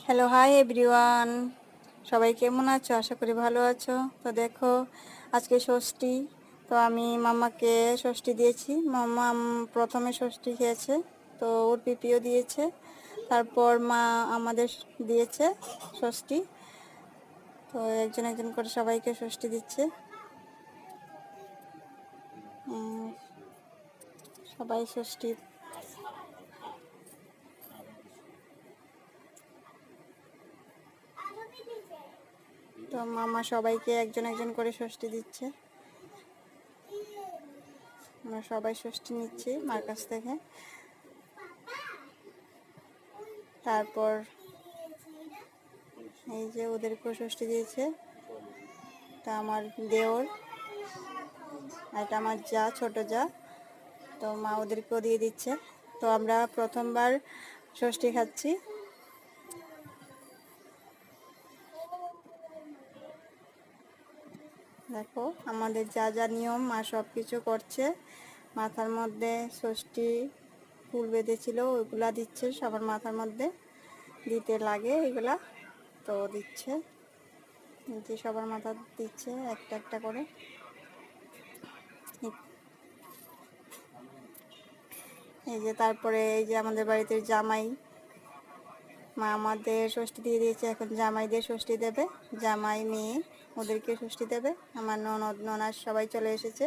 Hello, hi everyone. সবাই কেমন আছো? আশা করি ভালো আছো। তো দেখো, আজকে ষষ্ঠী। তো আমি মামাকে ষষ্ঠী দিয়েছি। মামা প্রথমে ষষ্ঠী খেয়েছে, তো ওর পিপিও দিয়েছে। তারপর মা আমাদের দিয়েছে ষষ্ঠী। তো একজন একজন করে সবাইকে ষষ্ঠী দিচ্ছে। সবাই ষষ্ঠী। তো মামা সবাইকে একজন একজন করে ষষ্ঠী দিচ্ছে। আমরা সবাই ষষ্ঠী নিচ্ছি মার কাছ থেকে। তারপর এই যে ওদেরকেও ষষ্ঠী দিয়েছে। তা আমার দেওর, এটা আমার যা, ছোট যা। তো মা ওদেরকেও দিয়ে দিচ্ছে। তো আমরা প্রথমবার ষষ্ঠী খাচ্ছি। দেখো আমাদের যা যা নিয়ম মা সব কিছু করছে। মাথার মধ্যে ষষ্ঠী ফুল বেঁধেছিল, ওইগুলা দিচ্ছে সবার মাথার মধ্যে, দিতে লাগে এগুলা। তো দিচ্ছে, যে সবার মাথা দিচ্ছে একটা একটা করে। এই যে তারপরে এই যে আমাদের বাড়িতে জামাই, মা আমাদের ষষ্ঠী দিয়ে দিয়েছে, এখন জামাইদের ষষ্ঠী দেবে। জামাই মেয়ে ওদেরকে ষষ্ঠী দেবে। আমার ননদ ননাস সবাই চলে এসেছে।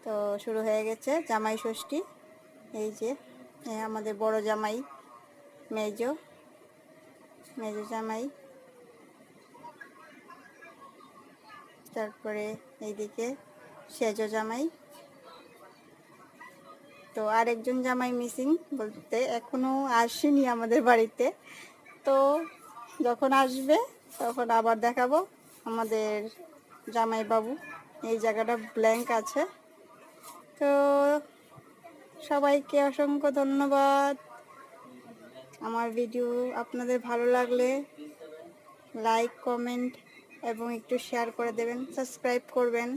তো শুরু হয়ে গেছে জামাই ষষ্ঠী। এই যে আমাদের বড় জামাই, মেজো মেজো জামাই, তারপরে এইদিকে সেজো জামাই। তো আরেকজন জামাই মিসিং, বলতে এখনো আসেনি আমাদের বাড়িতে। তো যখন আসবে তখন আবার দেখাবো আমাদের জামাই বাবু। এই জায়গাটা ব্ল্যাঙ্ক আছে। তো সবাইকে অসংখ্য ধন্যবাদ। আমার ভিডিও আপনাদের ভালো লাগলে লাইক, কমেন্ট এবং একটু শেয়ার করে দেবেন, সাবস্ক্রাইব করবেন।